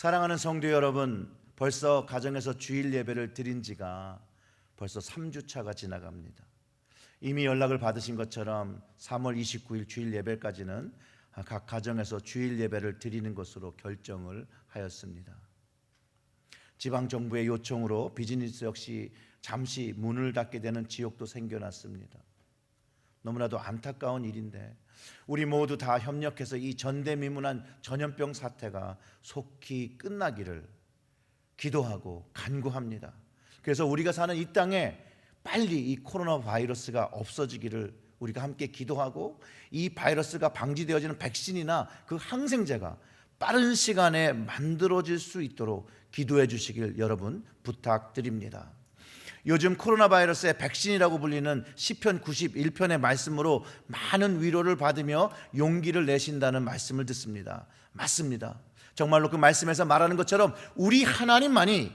사랑하는 성도 여러분, 벌써 가정에서 주일 예배를 드린 지가 벌써 3주차가 지나갑니다. 이미 연락을 받으신 것처럼 3월 29일 주일 예배까지는 각 가정에서 주일 예배를 드리는 것으로 결정을 하였습니다. 지방정부의 요청으로 비즈니스 역시 잠시 문을 닫게 되는 지역도 생겨났습니다. 너무나도 안타까운 일인데 우리 모두 다 협력해서 이 전대미문한 전염병 사태가 속히 끝나기를 기도하고 간구합니다. 그래서 우리가 사는 이 땅에 빨리 이 코로나 바이러스가 없어지기를 우리가 함께 기도하고, 이 바이러스가 방지되어지는 백신이나 그 항생제가 빠른 시간에 만들어질 수 있도록 기도해 주시길 여러분 부탁드립니다. 요즘 코로나 바이러스의 백신이라고 불리는 시편 91편의 말씀으로 많은 위로를 받으며 용기를 내신다는 말씀을 듣습니다. 맞습니다. 정말로 그 말씀에서 말하는 것처럼 우리 하나님만이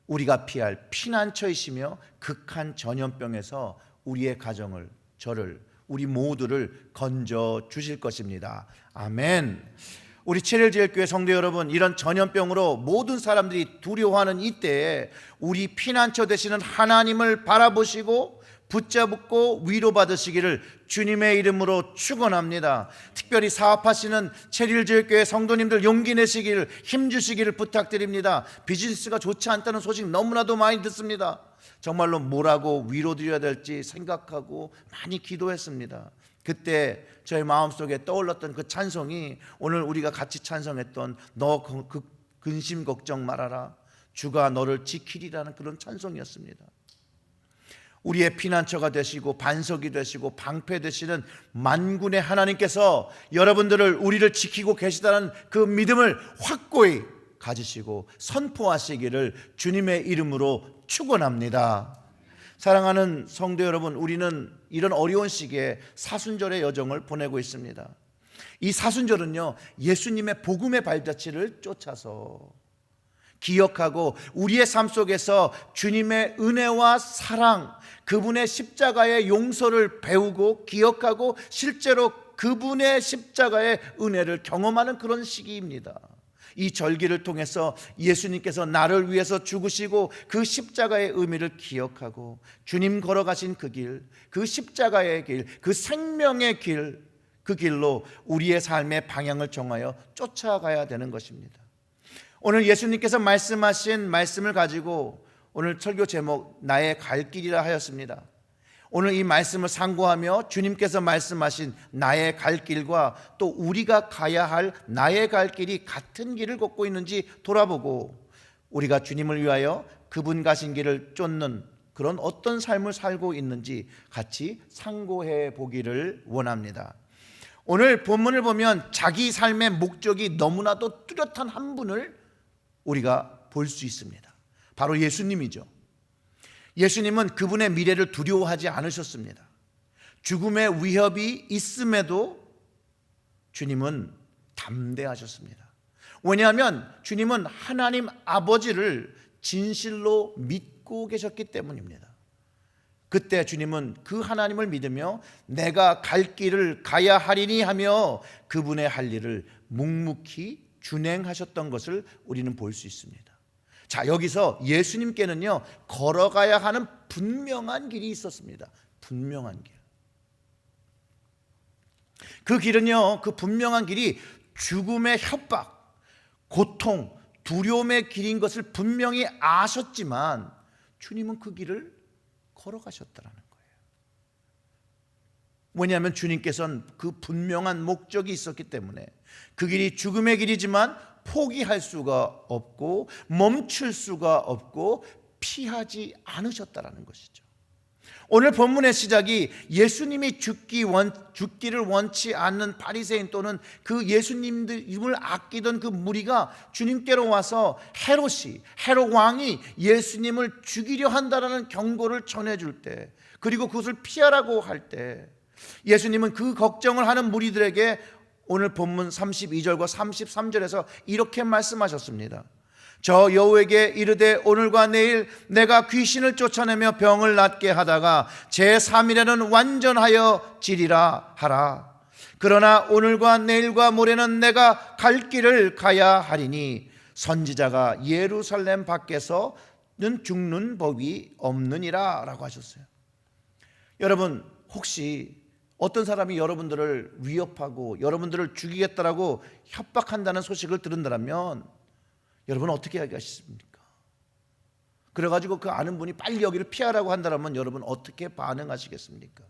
우리가 피할 피난처이시며 극한 전염병에서 우리의 가정을, 저를, 우리 모두를 건져 주실 것입니다. 아멘. 우리 칠일제일교회 성도 여러분, 이런 전염병으로 모든 사람들이 두려워하는 이때에 우리 피난처 되시는 하나님을 바라보시고 붙잡고 위로받으시기를 주님의 이름으로 축원합니다. 특별히 사업하시는 칠일제일교회 성도님들 용기 내시기를, 힘주시기를 부탁드립니다. 비즈니스가 좋지 않다는 소식 너무나도 많이 듣습니다. 정말로 뭐라고 위로드려야 될지 생각하고 많이 기도했습니다. 그때 저의 마음속에 떠올랐던 그 찬송이 오늘 우리가 같이 찬송했던 너 근심 걱정 말아라, 주가 너를 지키리라는 그런 찬송이었습니다. 우리의 피난처가 되시고 반석이 되시고 방패 되시는 만군의 하나님께서 여러분들을, 우리를 지키고 계시다는 그 믿음을 확고히 가지시고 선포하시기를 주님의 이름으로 축원합니다. 사랑하는 성도 여러분, 우리는 이런 어려운 시기에 사순절의 여정을 보내고 있습니다. 이 사순절은요, 예수님의 복음의 발자취를 쫓아서 기억하고 우리의 삶 속에서 주님의 은혜와 사랑, 그분의 십자가의 용서를 배우고 기억하고 실제로 그분의 십자가의 은혜를 경험하는 그런 시기입니다. 이 절기를 통해서 예수님께서 나를 위해서 죽으시고 그 십자가의 의미를 기억하고 주님 걸어가신 그 길, 그 십자가의 길, 그 생명의 길, 그 길로 우리의 삶의 방향을 정하여 쫓아가야 되는 것입니다. 오늘 예수님께서 말씀하신 말씀을 가지고 오늘 설교 제목 나의 갈 길이라 하였습니다. 오늘 이 말씀을 상고하며 주님께서 말씀하신 나의 갈 길과 또 우리가 가야 할 나의 갈 길이 같은 길을 걷고 있는지 돌아보고 우리가 주님을 위하여 그분 가신 길을 쫓는 그런 어떤 삶을 살고 있는지 같이 상고해 보기를 원합니다. 오늘 본문을 보면 자기 삶의 목적이 너무나도 뚜렷한 한 분을 우리가 볼 수 있습니다. 바로 예수님이죠. 예수님은 그분의 미래를 두려워하지 않으셨습니다. 죽음의 위협이 있음에도 주님은 담대하셨습니다. 왜냐하면 주님은 하나님 아버지를 진실로 믿고 계셨기 때문입니다. 그때 주님은 그 하나님을 믿으며 내가 갈 길을 가야 하리니 하며 그분의 할 일을 묵묵히 준행하셨던 것을 우리는 볼 수 있습니다. 자, 여기서 예수님께는요, 걸어가야 하는 분명한 길이 있었습니다. 분명한 길. 그 길은요, 그 분명한 길이 죽음의 협박, 고통, 두려움의 길인 것을 분명히 아셨지만 주님은 그 길을 걸어가셨다는 거예요. 왜냐하면 주님께서는 그 분명한 목적이 있었기 때문에 그 길이 죽음의 길이지만 포기할 수가 없고 멈출 수가 없고 피하지 않으셨다는 것이죠. 오늘 본문의 시작이 예수님이 죽기를 원치 않는 바리새인 또는 그 예수님을 아끼던 그 무리가 주님께로 와서 헤롯 왕이 예수님을 죽이려 한다라는 경고를 전해줄 때, 그리고 그것을 피하라고 할 때 예수님은 그 걱정을 하는 무리들에게 오늘 본문 32절과 33절에서 이렇게 말씀하셨습니다. 저 여호에게 이르되 오늘과 내일 내가 귀신을 쫓아내며 병을 낫게 하다가 제3일에는 완전하여 지리라 하라. 그러나 오늘과 내일과 모레는 내가 갈 길을 가야 하리니 선지자가 예루살렘 밖에서는 죽는 법이 없느니라 라고 하셨어요. 여러분, 혹시 어떤 사람이 여러분들을 위협하고 여러분들을 죽이겠다라고 협박한다는 소식을 들은다면 여러분 어떻게 하겠습니까? 그래가지고 그 아는 분이 빨리 여기를 피하라고 한다면 여러분 어떻게 반응하시겠습니까?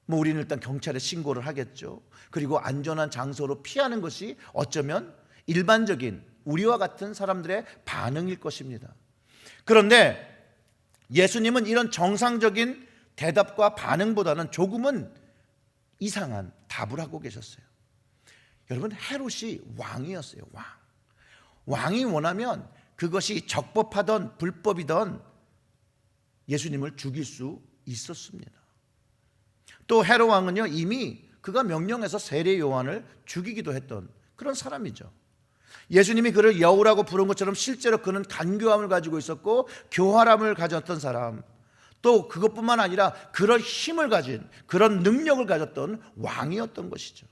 우리는 일단 경찰에 신고를 하겠죠. 그리고 안전한 장소로 피하는 것이 어쩌면 일반적인 우리와 같은 사람들의 반응일 것입니다. 그런데 예수님은 이런 정상적인 대답과 반응보다는 조금은 이상한 답을 하고 계셨어요. 여러분, 헤롯이 왕이었어요. 왕이 원하면 그것이 적법하던 불법이던 예수님을 죽일 수 있었습니다. 또 헤롯 왕은요, 이미 그가 명령해서 세례 요한을 죽이기도 했던 그런 사람이죠. 예수님이 그를 여우라고 부른 것처럼 실제로 그는 간교함을 가지고 있었고 교활함을 가졌던 사람, 또 그것뿐만 아니라 그런 힘을 가진, 그런 능력을 가졌던 왕이었던 것이죠.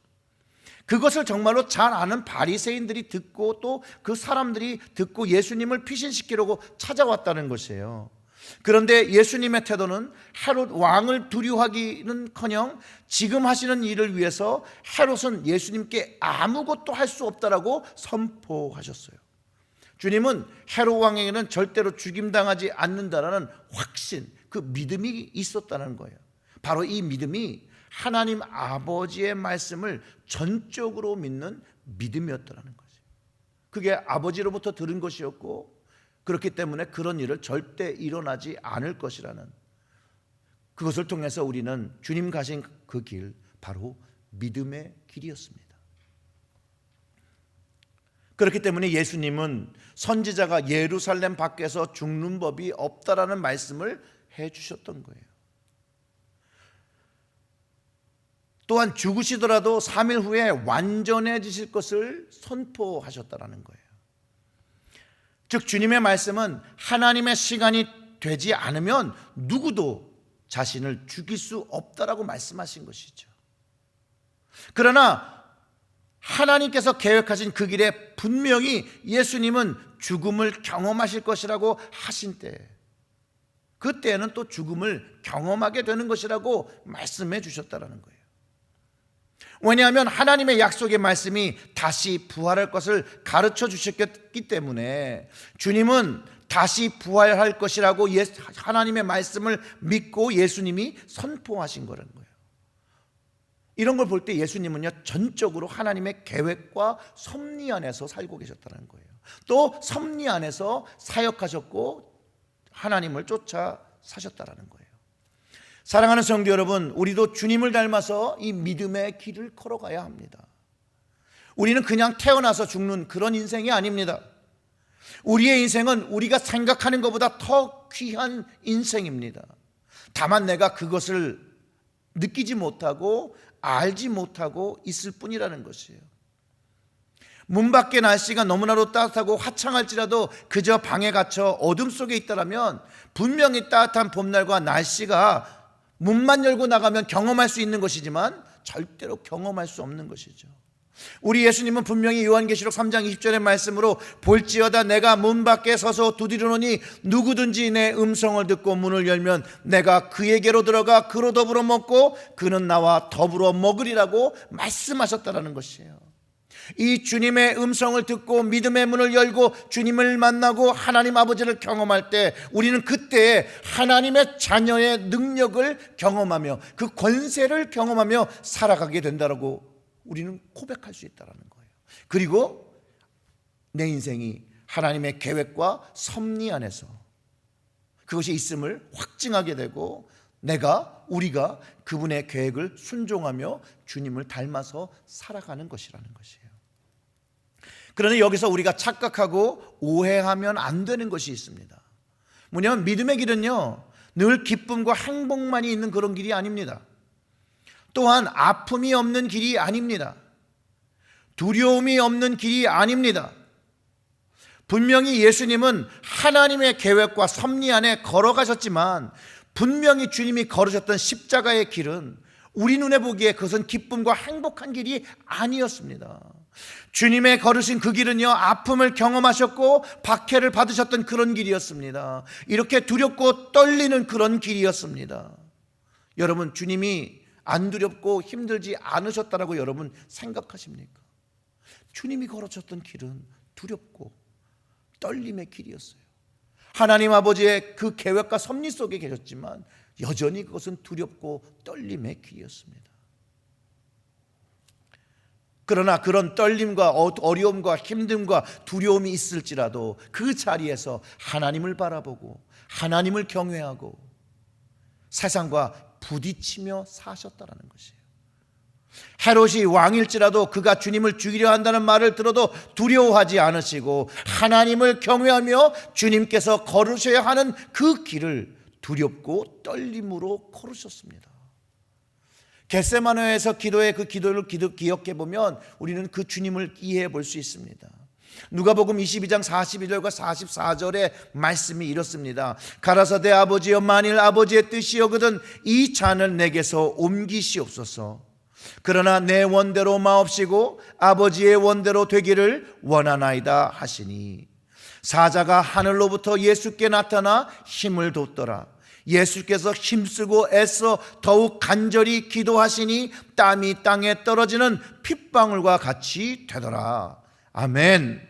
그것을 정말로 잘 아는 바리새인들이 듣고 또 그 사람들이 듣고 예수님을 피신시키려고 찾아왔다는 것이에요. 그런데 예수님의 태도는 헤롯 왕을 두려워하기는커녕 지금 하시는 일을 위해서 헤롯은 예수님께 아무것도 할 수 없다라고 선포하셨어요. 주님은 헤롯 왕에게는 절대로 죽임당하지 않는다라는 확신, 그 믿음이 있었다는 거예요. 바로 이 믿음이 하나님 아버지의 말씀을 전적으로 믿는 믿음이었다는 거죠. 그게 아버지로부터 들은 것이었고, 그렇기 때문에 그런 일을 절대 일어나지 않을 것이라는, 그것을 통해서 우리는 주님 가신 그 길, 바로 믿음의 길이었습니다. 그렇기 때문에 예수님은 선지자가 예루살렘 밖에서 죽는 법이 없다라는 말씀을 해주셨던 거예요. 또한 죽으시더라도 3일 후에 완전해지실 것을 선포하셨다라는 거예요. 즉 주님의 말씀은 하나님의 시간이 되지 않으면 누구도 자신을 죽일 수 없다라고 말씀하신 것이죠. 그러나 하나님께서 계획하신 그 길에 분명히 예수님은 죽음을 경험하실 것이라고 하신 때, 그때에는 또 죽음을 경험하게 되는 것이라고 말씀해 주셨다는 거예요. 왜냐하면 하나님의 약속의 말씀이 다시 부활할 것을 가르쳐 주셨기 때문에 주님은 다시 부활할 것이라고 하나님의 말씀을 믿고 예수님이 선포하신 거라는 거예요. 이런 걸 볼 때 예수님은요, 전적으로 하나님의 계획과 섭리 안에서 살고 계셨다는 거예요. 또 섭리 안에서 사역하셨고 하나님을 쫓아 사셨다는 거예요. 사랑하는 성도 여러분, 우리도 주님을 닮아서 이 믿음의 길을 걸어가야 합니다. 우리는 그냥 태어나서 죽는 그런 인생이 아닙니다. 우리의 인생은 우리가 생각하는 것보다 더 귀한 인생입니다. 다만 내가 그것을 느끼지 못하고 알지 못하고 있을 뿐이라는 것이에요. 문 밖의 날씨가 너무나도 따뜻하고 화창할지라도 그저 방에 갇혀 어둠 속에 있다면 분명히 따뜻한 봄날과 날씨가 문만 열고 나가면 경험할 수 있는 것이지만 절대로 경험할 수 없는 것이죠. 우리 예수님은 분명히 요한계시록 3장 20절의 말씀으로 볼지어다 내가 문 밖에 서서 두드리노니 누구든지 내 음성을 듣고 문을 열면 내가 그에게로 들어가 그로 더불어 먹고 그는 나와 더불어 먹으리라고 말씀하셨다라는 것이에요. 이 주님의 음성을 듣고 믿음의 문을 열고 주님을 만나고 하나님 아버지를 경험할 때 우리는 그때 하나님의 자녀의 능력을 경험하며 그 권세를 경험하며 살아가게 된다라고 우리는 고백할 수 있다는 거예요. 그리고 내 인생이 하나님의 계획과 섭리 안에서 그것이 있음을 확증하게 되고 우리가 그분의 계획을 순종하며 주님을 닮아서 살아가는 것이라는 것이에요. 그런데 여기서 우리가 착각하고 오해하면 안 되는 것이 있습니다. 뭐냐면 믿음의 길은요, 늘 기쁨과 행복만이 있는 그런 길이 아닙니다. 또한 아픔이 없는 길이 아닙니다. 두려움이 없는 길이 아닙니다. 분명히 예수님은 하나님의 계획과 섭리 안에 걸어가셨지만 분명히 주님이 걸으셨던 십자가의 길은 우리 눈에 보기에 그것은 기쁨과 행복한 길이 아니었습니다. 주님의 걸으신 그 길은요, 아픔을 경험하셨고 박해를 받으셨던 그런 길이었습니다. 이렇게 두렵고 떨리는 그런 길이었습니다. 여러분, 주님이 안 두렵고 힘들지 않으셨다라고 여러분 생각하십니까? 주님이 걸으셨던 길은 두렵고 떨림의 길이었어요. 하나님 아버지의 그 계획과 섭리 속에 계셨지만 여전히 그것은 두렵고 떨림의 길이었습니다. 그러나 그런 떨림과 어려움과 힘듦과 두려움이 있을지라도 그 자리에서 하나님을 바라보고 하나님을 경외하고 세상과 부딪히며 사셨다라는 것이에요. 헤롯이 왕일지라도 그가 주님을 죽이려 한다는 말을 들어도 두려워하지 않으시고 하나님을 경외하며 주님께서 걸으셔야 하는 그 길을 두렵고 떨림으로 걸으셨습니다. 겟세마네에서 기도의 그 기도를 기억해 보면 우리는 그 주님을 이해해 볼 수 있습니다. 누가복음 22장 42절과 44절의 말씀이 이렇습니다. 가라사대 아버지여, 만일 아버지의 뜻이여거든 이 잔을 내게서 옮기시옵소서. 그러나 내 원대로 마옵시고 아버지의 원대로 되기를 원하나이다 하시니, 사자가 하늘로부터 예수께 나타나 힘을 돋더라. 예수께서 힘쓰고 애써 더욱 간절히 기도하시니 땀이 땅에 떨어지는 핏방울과 같이 되더라. 아멘.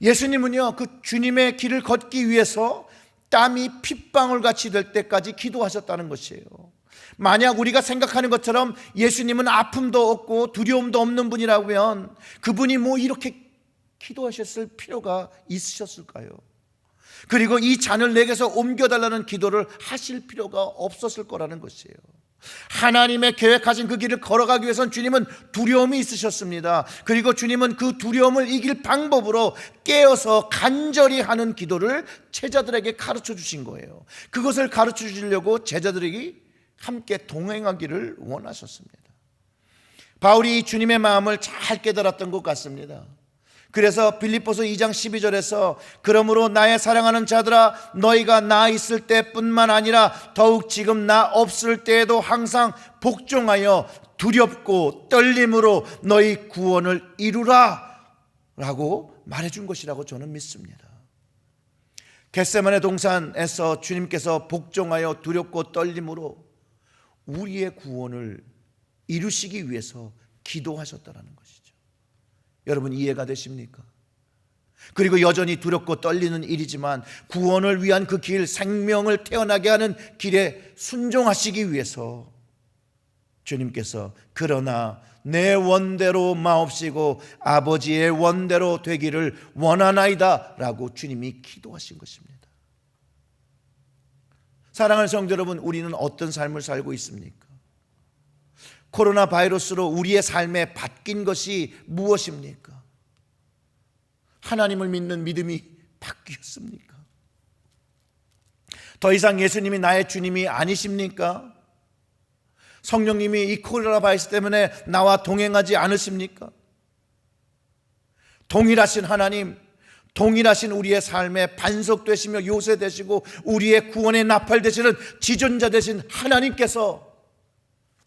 예수님은요, 그 주님의 길을 걷기 위해서 땀이 핏방울 같이 될 때까지 기도하셨다는 것이에요. 만약 우리가 생각하는 것처럼 예수님은 아픔도 없고 두려움도 없는 분이라면 그분이 뭐 이렇게 기도하셨을 필요가 있으셨을까요? 그리고 이 잔을 내게서 옮겨달라는 기도를 하실 필요가 없었을 거라는 것이에요. 하나님의 계획하신 그 길을 걸어가기 위해서는 주님은 두려움이 있으셨습니다. 그리고 주님은 그 두려움을 이길 방법으로 깨어서 간절히 하는 기도를 제자들에게 가르쳐 주신 거예요. 그것을 가르쳐 주시려고 제자들에게 함께 동행하기를 원하셨습니다. 바울이 주님의 마음을 잘 깨달았던 것 같습니다. 그래서 빌립보서 2장 12절에서 그러므로 나의 사랑하는 자들아, 너희가 나 있을 때뿐만 아니라 더욱 지금 나 없을 때에도 항상 복종하여 두렵고 떨림으로 너희 구원을 이루라 라고 말해준 것이라고 저는 믿습니다. 겟세마네 동산에서 주님께서 복종하여 두렵고 떨림으로 우리의 구원을 이루시기 위해서 기도하셨다는 것이죠. 여러분, 이해가 되십니까? 그리고 여전히 두렵고 떨리는 일이지만 구원을 위한 그 길, 생명을 태어나게 하는 길에 순종하시기 위해서 주님께서 그러나 내 원대로 마옵시고 아버지의 원대로 되기를 원하나이다 라고 주님이 기도하신 것입니다. 사랑하는 성도 여러분, 우리는 어떤 삶을 살고 있습니까? 코로나 바이러스로 우리의 삶에 바뀐 것이 무엇입니까? 하나님을 믿는 믿음이 바뀌었습니까? 더 이상 예수님이 나의 주님이 아니십니까? 성령님이 이 코로나 바이러스 때문에 나와 동행하지 않으십니까? 동일하신 하나님, 동일하신 우리의 삶에 반석 되시며 요새 되시고 우리의 구원의 나팔 되시는 지존자 되신 하나님께서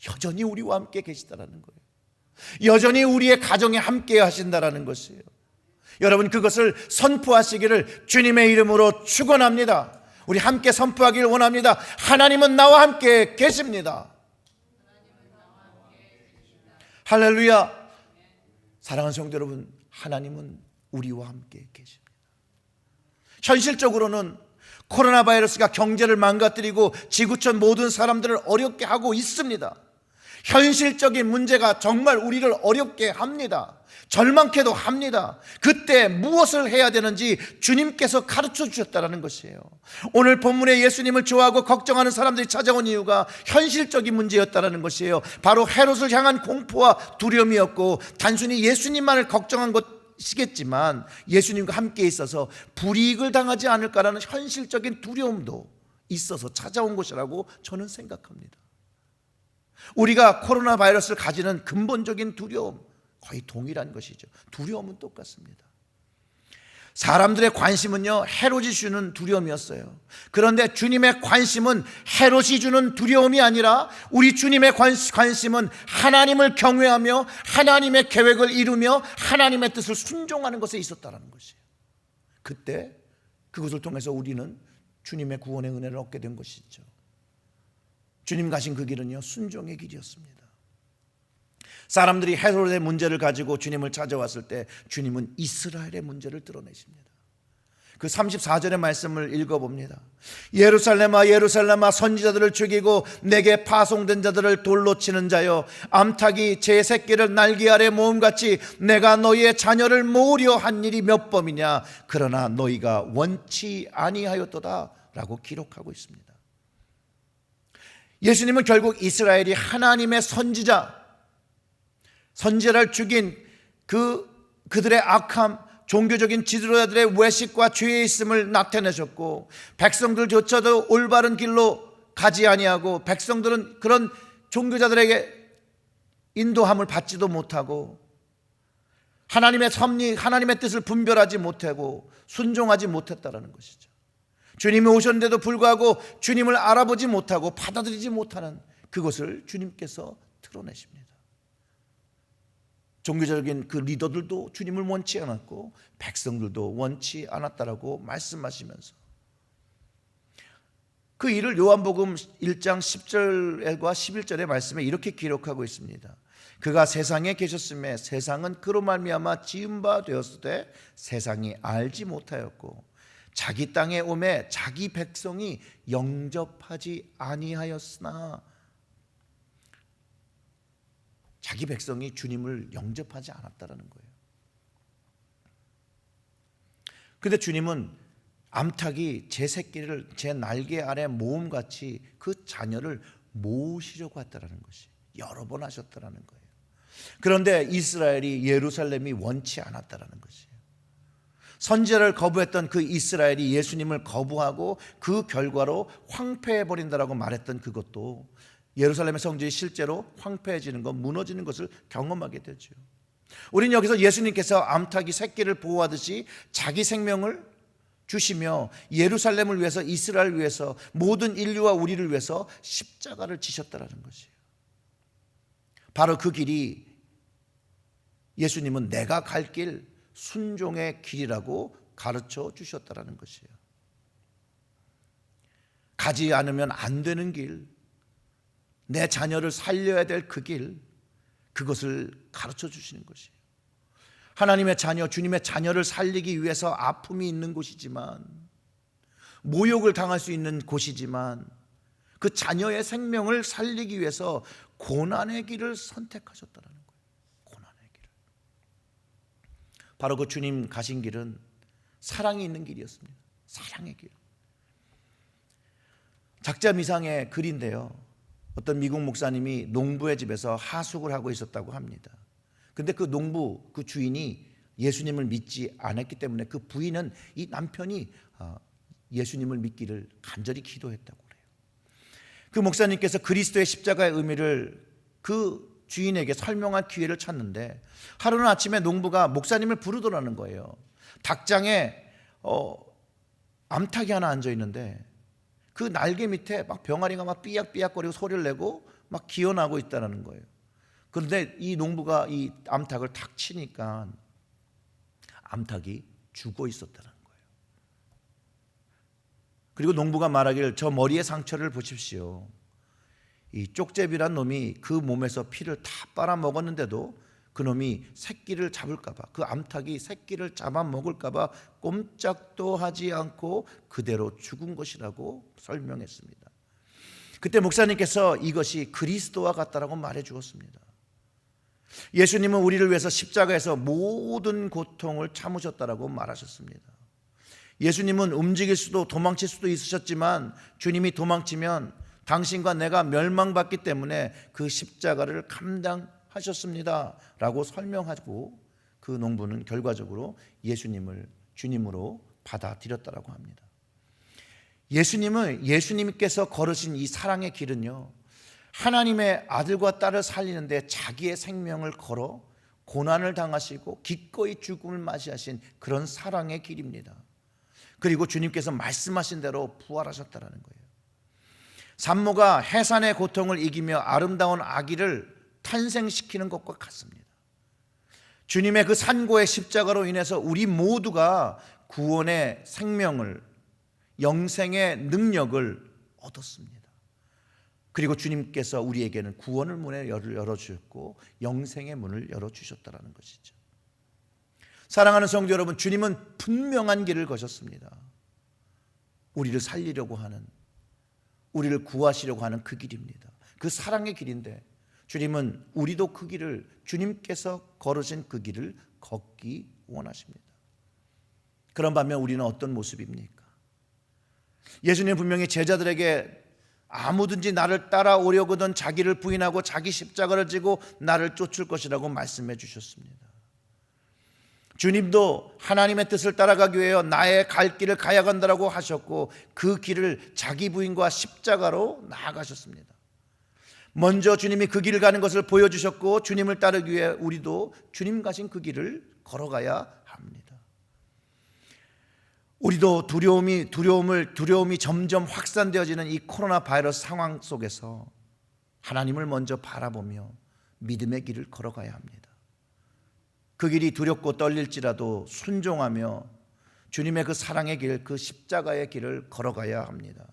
여전히 우리와 함께 계시다라는 거예요. 여전히 우리의 가정에 함께 하신다라는 것이에요. 여러분, 그것을 선포하시기를 주님의 이름으로 축원합니다. 우리 함께 선포하기를 원합니다. 하나님은 나와 함께 계십니다. 할렐루야. 사랑하는 성도 여러분, 하나님은 우리와 함께 계십니다. 현실적으로는 코로나 바이러스가 경제를 망가뜨리고 지구촌 모든 사람들을 어렵게 하고 있습니다. 현실적인 문제가 정말 우리를 어렵게 합니다. 절망케도 합니다. 그때 무엇을 해야 되는지 주님께서 가르쳐 주셨다는 것이에요. 오늘 본문에 예수님을 좋아하고 걱정하는 사람들이 찾아온 이유가 현실적인 문제였다는 것이에요. 바로 헤롯을 향한 공포와 두려움이었고, 단순히 예수님만을 걱정한 것이겠지만 예수님과 함께 있어서 불이익을 당하지 않을까라는 현실적인 두려움도 있어서 찾아온 것이라고 저는 생각합니다. 우리가 코로나 바이러스를 가지는 근본적인 두려움, 거의 동일한 것이죠. 두려움은 똑같습니다. 사람들의 관심은요, 헤롯이 주는 두려움이었어요. 그런데 주님의 관심은 헤롯이 주는 두려움이 아니라 우리 주님의 관심은 하나님을 경외하며 하나님의 계획을 이루며 하나님의 뜻을 순종하는 것에 있었다는 것이에요. 그때 그것을 통해서 우리는 주님의 구원의 은혜를 얻게 된 것이죠. 주님 가신 그 길은요, 순종의 길이었습니다. 사람들이 헤롯의 문제를 가지고 주님을 찾아왔을 때 주님은 이스라엘의 문제를 드러내십니다. 그 34절의 말씀을 읽어봅니다. 예루살렘아 예루살렘아 선지자들을 죽이고 내게 파송된 자들을 돌로 치는 자여, 암탉이 제 새끼를 날개 아래 모음같이 내가 너희의 자녀를 모으려 한 일이 몇 범이냐. 그러나 너희가 원치 아니하였도다 라고 기록하고 있습니다. 예수님은 결국 이스라엘이 하나님의 선지자를 죽인 그들의 악함, 종교적인 지도자들의 외식과 죄에 있음을 나타내셨고, 백성들조차도 올바른 길로 가지 아니하고 백성들은 그런 종교자들에게 인도함을 받지도 못하고 하나님의 섭리, 하나님의 뜻을 분별하지 못하고 순종하지 못했다라는 것이죠. 주님이 오셨는데도 불구하고 주님을 알아보지 못하고 받아들이지 못하는 그것을 주님께서 드러내십니다. 종교적인 그 리더들도 주님을 원치 않았고 백성들도 원치 않았다라고 말씀하시면서 그 일을 요한복음 1장 10절과 11절의 말씀에 이렇게 기록하고 있습니다. 그가 세상에 계셨음에 세상은 그로 말미암아 지은 바 되었을 때 세상이 알지 못하였고 자기 땅에 오매 자기 백성이 영접하지 아니하였으나, 자기 백성이 주님을 영접하지 않았다라는 거예요. 그런데 주님은 암탉이 제 새끼를 제 날개 아래 모음같이 그 자녀를 모으시려고 했다라는 것이 여러 번 하셨다라는 거예요. 그런데 이스라엘이, 예루살렘이 원치 않았다라는 것이에요. 선지자를 거부했던 그 이스라엘이 예수님을 거부하고 그 결과로 황폐해버린다라고 말했던 그것도 예루살렘의 성전이 실제로 황폐해지는 것, 무너지는 것을 경험하게 되죠. 우리는 여기서 예수님께서 암탉이 새끼를 보호하듯이 자기 생명을 주시며 예루살렘을 위해서, 이스라엘을 위해서, 모든 인류와 우리를 위해서 십자가를 지셨다라는 것이에요. 바로 그 길이 예수님은 내가 갈 길, 순종의 길이라고 가르쳐 주셨다라는 것이에요. 가지 않으면 안 되는 길, 내 자녀를 살려야 될 그 길, 그것을 가르쳐 주시는 것이에요. 하나님의 자녀, 주님의 자녀를 살리기 위해서 아픔이 있는 곳이지만, 모욕을 당할 수 있는 곳이지만, 그 자녀의 생명을 살리기 위해서 고난의 길을 선택하셨다는 거예요. 고난의 길을. 바로 그 주님 가신 길은 사랑이 있는 길이었습니다. 사랑의 길. 작자미상의 글인데요, 어떤 미국 목사님이 농부의 집에서 하숙을 하고 있었다고 합니다. 근데 그 농부, 그 주인이 예수님을 믿지 않았기 때문에 그 부인은 이 남편이 예수님을 믿기를 간절히 기도했다고 그래요. 그 목사님께서 그리스도의 십자가의 의미를 그 주인에게 설명할 기회를 찾는데, 하루는 아침에 농부가 목사님을 부르더라는 거예요. 닭장에 암탉이 하나 앉아 있는데 그 날개 밑에 막 병아리가 막 삐약삐약거리고 소리를 내고 막 기어나고 있다는 거예요. 그런데 이 농부가 이 암탉을 탁 치니까 암탉이 죽어 있었다는 거예요. 그리고 농부가 말하기를, 저 머리의 상처를 보십시오. 이 쪽제비란 놈이 그 몸에서 피를 다 빨아먹었는데도 그 놈이 새끼를 잡을까봐, 그 암탉이 새끼를 잡아먹을까봐 꼼짝도 하지 않고 그대로 죽은 것이라고 설명했습니다. 그때 목사님께서 이것이 그리스도와 같다라고 말해 주었습니다. 예수님은 우리를 위해서 십자가에서 모든 고통을 참으셨다라고 말하셨습니다. 예수님은 움직일 수도 도망칠 수도 있으셨지만, 주님이 도망치면 당신과 내가 멸망받기 때문에 그 십자가를 감당하셨습니다 라고 설명하고, 그 농부는 결과적으로 예수님을 주님으로 받아들였다라고 합니다. 예수님께서 걸으신 이 사랑의 길은요, 하나님의 아들과 딸을 살리는데 자기의 생명을 걸어 고난을 당하시고 기꺼이 죽음을 맞이하신 그런 사랑의 길입니다. 그리고 주님께서 말씀하신 대로 부활하셨다는 거예요. 산모가 해산의 고통을 이기며 아름다운 아기를 탄생시키는 것과 같습니다. 주님의 그 산고의 십자가로 인해서 우리 모두가 구원의 생명을, 영생의 능력을 얻었습니다. 그리고 주님께서 우리에게는 구원의 문을 열어주셨고 영생의 문을 열어주셨다는 것이죠. 사랑하는 성도 여러분, 주님은 분명한 길을 거셨습니다. 우리를 살리려고 하는, 우리를 구하시려고 하는 그 길입니다. 그 사랑의 길인데 주님은 우리도 그 길을, 주님께서 걸으신 그 길을 걷기 원하십니다. 그런 반면 우리는 어떤 모습입니까? 예수님 분명히 제자들에게 아무든지 나를 따라오려거든 자기를 부인하고 자기 십자가를 지고 나를 쫓을 것이라고 말씀해 주셨습니다. 주님도 하나님의 뜻을 따라가기 위해 나의 갈 길을 가야 간다라고 하셨고 그 길을 자기 부인과 십자가로 나아가셨습니다. 먼저 주님이 그 길을 가는 것을 보여주셨고 주님을 따르기 위해 우리도 주님 가신 그 길을 걸어가야 합니다. 우리도 두려움이 점점 확산되어지는 이 코로나 바이러스 상황 속에서 하나님을 먼저 바라보며 믿음의 길을 걸어가야 합니다. 그 길이 두렵고 떨릴지라도 순종하며 주님의 그 사랑의 길, 그 십자가의 길을 걸어가야 합니다.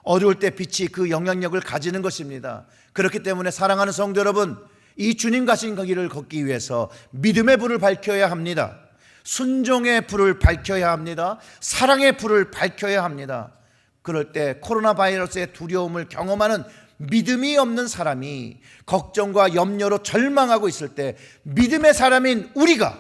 어려울 때 빛이 그 영향력을 가지는 것입니다. 그렇기 때문에 사랑하는 성도 여러분, 이 주님 가신 그 길을 걷기 위해서 믿음의 불을 밝혀야 합니다. 순종의 불을 밝혀야 합니다. 사랑의 불을 밝혀야 합니다. 그럴 때 코로나 바이러스의 두려움을 경험하는 믿음이 없는 사람이 걱정과 염려로 절망하고 있을 때 믿음의 사람인 우리가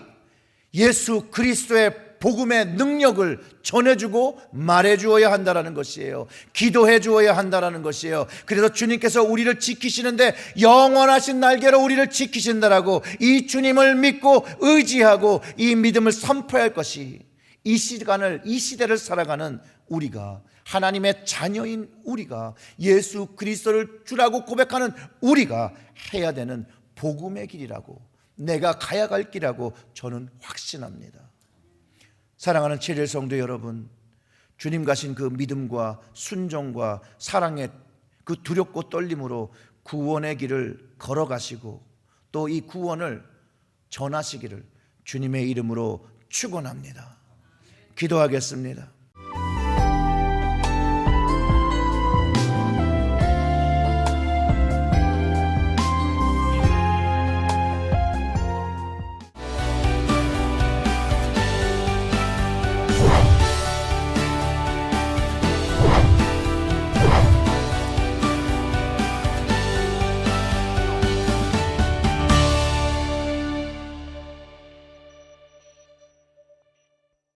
예수 그리스도의 복음의 능력을 전해주고 말해주어야 한다는 것이에요. 기도해 주어야 한다는 것이에요. 그래서 주님께서 우리를 지키시는데 영원하신 날개로 우리를 지키신다라고 이 주님을 믿고 의지하고 이 믿음을 선포할 것이 이 시간을, 이 시대를 살아가는 우리가, 하나님의 자녀인 우리가, 예수 그리스도를 주라고 고백하는 우리가 해야 되는 복음의 길이라고, 내가 가야 갈 길이라고 저는 확신합니다. 사랑하는 7일 성도 여러분, 주님 가신 그 믿음과 순종과 사랑의 그 두렵고 떨림으로 구원의 길을 걸어가시고 또 이 구원을 전하시기를 주님의 이름으로 축원합니다. 기도하겠습니다.